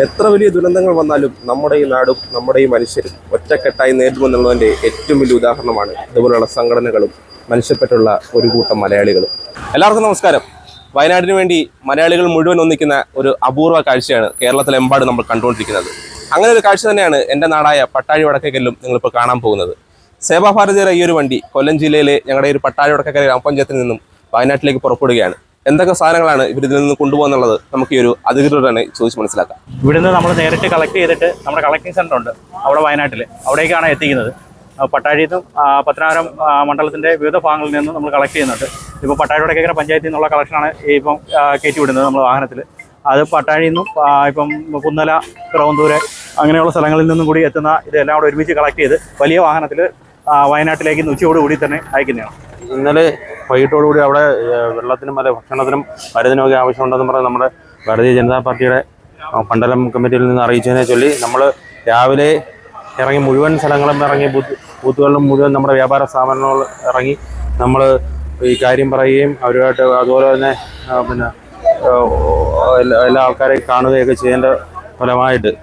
എത്ര വലിയ ദുരന്തങ്ങൾ വന്നാലും നമ്മുടെ ഈ നാടും നമ്മുടെ ഈ മനുഷ്യരും ഒറ്റക്കെട്ടായി നേരിടുമെന്നുള്ളതിൻ്റെ ഏറ്റവും വലിയ ഉദാഹരണമാണ് ഇതുപോലുള്ള സംഘടനകളും മനുഷ്യപ്പറ്റുള്ള ഒരു കൂട്ടം മലയാളികളും. എല്ലാവർക്കും നമസ്കാരം. വയനാടിന് വേണ്ടി മലയാളികൾ മുഴുവൻ ഒന്നിക്കുന്ന ഒരു അപൂർവ കാഴ്ചയാണ് കേരളത്തിലെമ്പാടും നമ്മൾ കണ്ടുകൊണ്ടിരിക്കുന്നത്. അങ്ങനെ ഒരു കാഴ്ച തന്നെയാണ് എൻ്റെ നാടായ പട്ടാഴി വടക്കേക്കല്ലും നിങ്ങളിപ്പോൾ കാണാൻ പോകുന്നത്. സേവാഭാരതിയുടെ ഈ ഒരു വണ്ടി കൊല്ലം ജില്ലയിലെ ഞങ്ങളുടെ ഒരു പട്ടാഴി വടക്കേക്കര ഗ്രാമപഞ്ചായത്തിൽ നിന്നും വയനാട്ടിലേക്ക് പുറപ്പെടുകയാണ്. എന്തൊക്കെ സാധനങ്ങളാണ് ഇവരിൽ നിന്ന് കൊണ്ടുപോകുന്നുള്ളത് നമുക്ക് ഈ ഒരു അധികൃതരോട് തന്നെ ചോദിച്ച് മനസ്സിലാക്കാം. ഇവിടുന്ന് നമ്മൾ നേരിട്ട് കളക്ട് ചെയ്തിട്ട് നമ്മുടെ കളക്ടിങ് സെൻ്റർ ഉണ്ട് അവിടെ വയനാട്ടിൽ, അവിടേക്കാണ് എത്തിക്കുന്നത്. പട്ടാഴിയിൽ നിന്നും പത്തനാപുരം മണ്ഡലത്തിൻ്റെ വിവിധ ഭാഗങ്ങളിൽ നിന്നും നമ്മൾ കളക്ട് ചെയ്യുന്നുണ്ട്. ഇപ്പോൾ പട്ടാഴി വടക്കേക്കര പഞ്ചായത്തിൽ നിന്നുള്ള കളക്ഷനാണ് ഇപ്പം കയറ്റി വിടുന്നത് നമ്മൾ വാഹനത്തിൽ. അത് പട്ടാഴിയിൽ നിന്നും ഇപ്പം കുന്നല, പിറവന്തൂര് അങ്ങനെയുള്ള സ്ഥലങ്ങളിൽ നിന്നും കൂടി എത്തുന്ന ഇതെല്ലാം കൂടെ ഒരുമിച്ച് കളക്ട് ചെയ്ത് വലിയ വാഹനത്തിൽ വയനാട്ടിലേക്ക് ഉച്ചയോടുകൂടി തന്നെ അയക്കുന്നതാണ്. ഇന്നലെ വൈകിട്ടോടുകൂടി അവിടെ വെള്ളത്തിനും അല്ലെ ഭക്ഷണത്തിനും മരുന്നിനുമൊക്കെ ആവശ്യമുണ്ടെന്ന് പറഞ്ഞ് നമ്മുടെ ഭാരതീയ ജനതാ പാർട്ടിയുടെ മണ്ഡലം കമ്മിറ്റിയിൽ നിന്ന് അറിയിച്ചതിനെ ചൊല്ലി നമ്മൾ രാവിലെ ഇറങ്ങി മുഴുവൻ സ്ഥലങ്ങളും ഇറങ്ങി ബൂത്തുകളിലും മുഴുവൻ നമ്മുടെ വ്യാപാര സ്ഥാപനങ്ങൾ ഇറങ്ങി നമ്മൾ ഈ കാര്യം പറയുകയും അവരുമായിട്ട് അതുപോലെ തന്നെ പിന്നെ എല്ലാ ആൾക്കാരെയും കാണുകയൊക്കെ ചെയ്യേണ്ട ഫലമായിട്ട്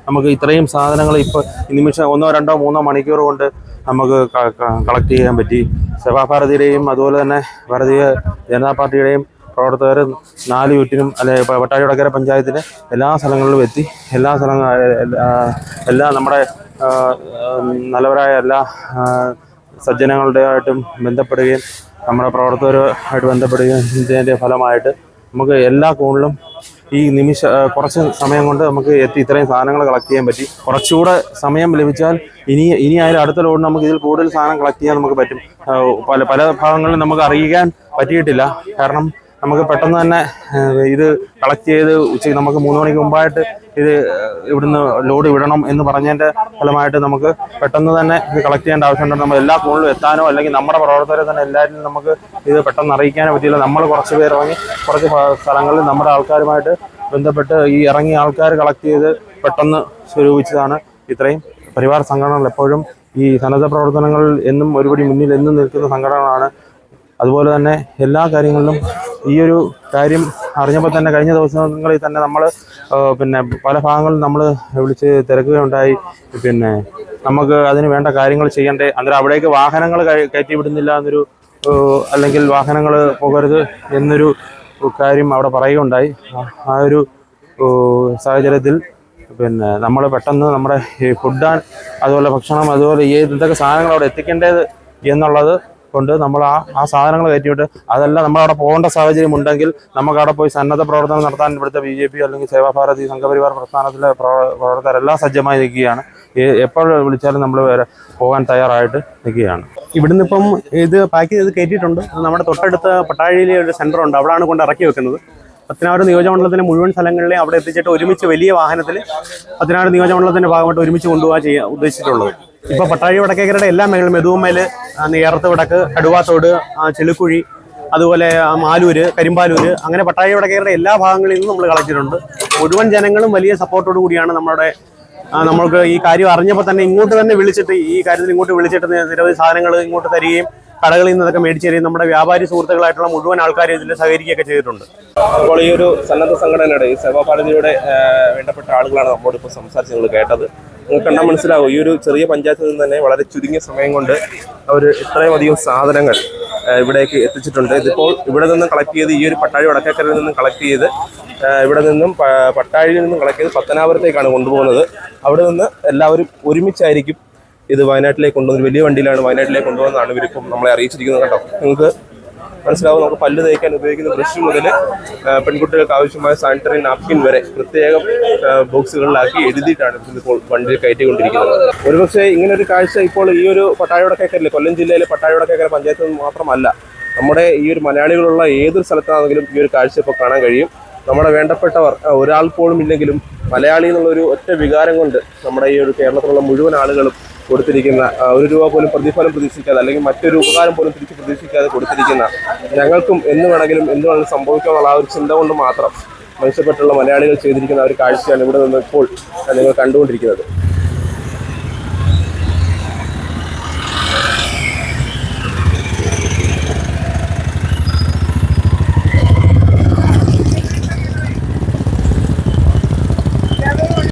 നമുക്ക് ഇത്രയും സാധനങ്ങൾ ഇപ്പോൾ നിമിഷം 1, 2, 3 മണിക്കൂർ കൊണ്ട് നമുക്ക് കളക്ട് ചെയ്യാൻ പറ്റി. സേവാഭാരതിയുടെയും അതുപോലെ തന്നെ ഭാരതീയ ജനതാ പാർട്ടിയുടെയും പ്രവർത്തകർ 4 ചുറ്റിനും അല്ലെ പട്ടാഴി വടക്കേക്കര പഞ്ചായത്തിലെ എല്ലാ സ്ഥലങ്ങളിലും എത്തി എല്ലാ നമ്മുടെ നല്ലവരായ എല്ലാ സജ്ജനങ്ങളുടെയായിട്ടും ബന്ധപ്പെടുകയും നമ്മുടെ പ്രവർത്തകരുമായിട്ട് ബന്ധപ്പെടുകയും ഇതിൻ്റെ ഫലമായിട്ട് നമുക്ക് എല്ലാ കോണിലും ഈ കുറച്ച് സമയം കൊണ്ട് നമുക്ക് ഇത്രയും സാധനങ്ങൾ കളക്ട് ചെയ്യാൻ പറ്റി. കുറച്ചുകൂടെ സമയം ലഭിച്ചാൽ ഇനി ആയാലും അടുത്ത ലോഡ് നമുക്ക് ഇതിൽ കൂടുതൽ സാധനം കളക്ട് ചെയ്യാൻ നമുക്ക് പറ്റും. പല ഭാഗങ്ങളിലും നമുക്ക് അറിയിക്കാൻ പറ്റിയിട്ടില്ല. കാരണം നമുക്ക് പെട്ടെന്ന് തന്നെ ഇത് കളക്ട് ചെയ്ത് ഉച്ചയ്ക്ക് നമുക്ക് 3 മണിക്ക് മുമ്പായിട്ട് ഇത് ഇവിടുന്ന് ലോഡ് വിടണം എന്ന് പറഞ്ഞതിൻ്റെ ഫലമായിട്ട് നമുക്ക് പെട്ടെന്ന് തന്നെ ഇത് കളക്ട് ചെയ്യേണ്ട ആവശ്യമുണ്ട്. നമ്മൾ എല്ലാ കോണിലും എത്താനോ അല്ലെങ്കിൽ നമ്മുടെ പ്രവർത്തകരെ തന്നെ എല്ലാവരും നമുക്ക് ഇത് പെട്ടെന്ന് അറിയിക്കാനോ പറ്റിയില്ല. നമ്മൾ കുറച്ച് പേർ ഇറങ്ങി കുറച്ച് സ്ഥലങ്ങളിൽ നമ്മുടെ ആൾക്കാരുമായിട്ട് ബന്ധപ്പെട്ട് ഈ ഇറങ്ങിയ ആൾക്കാർ കളക്ട് ചെയ്ത് പെട്ടെന്ന് സ്വരൂപിച്ചതാണ്. ഇത്രയും പരിവാർ സംഘടനകൾ എപ്പോഴും ഈ സന്നദ്ധ പ്രവർത്തനങ്ങളിൽ എന്നും ഒരുപടി മുന്നിൽ എന്നും നിൽക്കുന്ന സംഘടനകളാണ്. അതുപോലെ തന്നെ എല്ലാ കാര്യങ്ങളിലും ഈ ഒരു കാര്യം അറിഞ്ഞപ്പോൾ തന്നെ കഴിഞ്ഞ ദിവസങ്ങളിൽ തന്നെ നമ്മൾ പിന്നെ പല ഭാഗങ്ങളിൽ നമ്മൾ വിളിച്ച് തിരക്കുകയുണ്ടായി. പിന്നെ നമുക്ക് അതിന് വേണ്ട കാര്യങ്ങൾ ചെയ്യണ്ടേ, അന്നേരം അവിടേക്ക് വാഹനങ്ങൾ കയറ്റി വിടുന്നില്ല എന്നൊരു അല്ലെങ്കിൽ വാഹനങ്ങൾ പോകരുത് എന്നൊരു കാര്യം അവിടെ പറയുകയുണ്ടായി. ആ ഒരു സാഹചര്യത്തിൽ പിന്നെ നമ്മൾ പെട്ടെന്ന് നമ്മുടെ ഈ ഫുഡ് ആൻഡ് അതുപോലെ ഭക്ഷണം അതുപോലെ എന്തൊക്കെ സാധനങ്ങൾ അവിടെ എത്തിക്കേണ്ടത് എന്നുള്ളത് കൊണ്ട് നമ്മൾ ആ സാധനങ്ങൾ കയറ്റിവിട്ട് അതെല്ലാം നമ്മളവിടെ പോകേണ്ട സാഹചര്യം ഉണ്ടെങ്കിൽ നമുക്കവിടെ പോയി സന്നദ്ധ പ്രവർത്തനം നടത്താൻ ഇവിടുത്തെ BJP അല്ലെങ്കിൽ സേവാഭാരതി സംഘപരിവാർ പ്രസ്ഥാനത്തിലെ പ്രവർത്തകരെല്ലാം സജ്ജമായി നിൽക്കുകയാണ്. എപ്പോൾ വിളിച്ചാലും നമ്മൾ പോകാൻ തയ്യാറായിട്ട് നിൽക്കുകയാണ്. ഇവിടുന്ന് ഇപ്പം ഇത് പാക്ക് ചെയ്ത് കയറ്റിയിട്ടുണ്ട്. നമ്മുടെ തൊട്ടടുത്ത പട്ടാഴിയിലെ ഒരു സെൻ്ററുണ്ട്, അവിടെയാണ് കൊണ്ട് ഇറക്കി വെക്കുന്നത്. പത്തനാപുരം നിയോജകമണ്ഡലത്തിലെ മുഴുവൻ സ്ഥലങ്ങളിലെ അവിടെ എത്തിച്ചിട്ട് ഒരുമിച്ച് വലിയ വാഹനത്തിൽ പത്തനാപുരം നിയോജകമണ്ഡലത്തിൻ്റെ ഭാഗമായിട്ട് ഒരുമിച്ച് കൊണ്ടുപോകാൻ ഉദ്ദേശിച്ചിട്ടുള്ളത്. ഇപ്പോൾ പട്ടാഴി വടക്കേക്കരയുടെ എല്ലാ മേഖലയും മെതുവമ്മേൽ, നേരത്ത് വടക്ക്, കടുവാത്തോട്, ചെളുക്കുഴി, അതുപോലെ മാലൂര്, കരിമ്പാലൂര്, അങ്ങനെ പട്ടാഴി വടക്കേക്കരയുടെ എല്ലാ ഭാഗങ്ങളിൽ നിന്നും നമ്മൾ കളക്റ്റിട്ടുണ്ട്. മുഴുവൻ ജനങ്ങളും വലിയ സപ്പോർട്ടോടു കൂടിയാണ് നമ്മൾക്ക് ഈ കാര്യം അറിഞ്ഞപ്പോൾ തന്നെ ഇങ്ങോട്ട് തന്നെ വിളിച്ചിട്ട് ഈ കാര്യത്തിൽ ഇങ്ങോട്ട് വിളിച്ചിട്ട് നിരവധി സാധനങ്ങൾ ഇങ്ങോട്ട് തരികയും കടകളിൽ നിന്നൊക്കെ മേടിച്ചു തരികയും നമ്മുടെ വ്യാപാരി സുഹൃത്തുക്കളായിട്ടുള്ള മുഴുവൻ ആൾക്കാർ ഇതിൽ സഹകരിക്കുകയൊക്കെ ചെയ്തിട്ടുണ്ട്. അപ്പോൾ ഈ ഒരു സന്നദ്ധ സംഘടനയുടെ ഈ സേവാഭാരതിയുടെ വേണ്ടപ്പെട്ട ആളുകളാണ് നമ്മോടിപ്പോൾ സംസാരിച്ച് നിങ്ങൾ കേട്ടത്. നിങ്ങൾക്ക് കണ്ടാൽ മനസ്സിലാവും, ഈ ഒരു ചെറിയ പഞ്ചായത്തിൽ നിന്ന് തന്നെ വളരെ ചുരുങ്ങിയ സമയം കൊണ്ട് അവർ ഇത്രയും അധികം സാധനങ്ങൾ ഇവിടേക്ക് എത്തിച്ചിട്ടുണ്ട്. ഇതിപ്പോൾ ഇവിടെ നിന്നും കളക്ട് ചെയ്ത് ഈ ഒരു പട്ടാഴി വടക്കേക്കരയിൽ നിന്നും കളക്ട് ചെയ്ത് ഇവിടെ നിന്നും പട്ടാഴിയിൽ നിന്നും കളക്ട് ചെയ്ത് പത്തനാപുരത്തേക്കാണ് കൊണ്ടുപോകുന്നത്. അവിടെ നിന്ന് എല്ലാവരും ഒരുമിച്ചായിരിക്കും ഇത് വയനാട്ടിലേക്ക് കൊണ്ടുപോകുന്നത്. വലിയ വണ്ടിയിലാണ് വയനാട്ടിലേക്ക് കൊണ്ടുപോകുന്നതാണ് ഇവരിപ്പം നമ്മളെ അറിയിച്ചിരിക്കുന്നത്. കേട്ടോ, നിങ്ങൾക്ക് മനസ്സിലാവും. നമുക്ക് പല്ല് തേക്കാൻ ഉപയോഗിക്കുന്ന ബ്രഷ് മുതൽ പെൺകുട്ടികൾക്ക് ആവശ്യമായ സാനിറ്ററി നാപ്കിൻ വരെ പ്രത്യേകം ബോക്സുകളിലാക്കി എഴുതിയിട്ടാണ് ഇപ്പോൾ വണ്ടിയിൽ കയറ്റിക്കൊണ്ടിരിക്കുന്നത്. ഒരുപക്ഷെ ഇങ്ങനൊരു കാഴ്ച ഇപ്പോൾ ഈ ഒരു പട്ടാഴി വടക്കേക്കരയിലെ കൊല്ലം ജില്ലയിലെ പട്ടാഴി വടക്കേക്കര പഞ്ചായത്തിൽ മാത്രമല്ല, നമ്മുടെ ഈ ഒരു മലയാളികളുള്ള ഏതൊരു സ്ഥലത്താണെങ്കിലും ഈ ഒരു കാഴ്ച ഇപ്പോൾ കാണാൻ കഴിയും. നമ്മുടെ വേണ്ടപ്പെട്ടവർ ഒരാൾ പോലും ഇല്ലെങ്കിലും മലയാളി എന്നുള്ളൊരു ഒറ്റ വികാരം കൊണ്ട് നമ്മുടെ ഈ ഒരു കേരളത്തിലുള്ള മുഴുവൻ ആളുകളും കൊടുത്തിരിക്കുന്ന 1 രൂപ പോലും പ്രതിഫലം പ്രതീക്ഷിക്കാതെ അല്ലെങ്കിൽ മറ്റൊരു ഉപകാരം പോലും തിരിച്ച് പ്രതീക്ഷിക്കാതെ കൊടുത്തിരിക്കുന്ന, ഞങ്ങൾക്കും എന്ത് വേണമെങ്കിലും സംഭവിക്കാനുള്ള ആ ഒരു ചിന്ത കൊണ്ട് മാത്രം മനുഷ്യപ്പെട്ടുള്ള മലയാളികൾ ചെയ്തിരിക്കുന്ന ഒരു കാഴ്ചയാണ് ഇവിടെ നിന്ന് ഇപ്പോൾ നിങ്ങൾ കണ്ടുകൊണ്ടിരിക്കുന്നത്.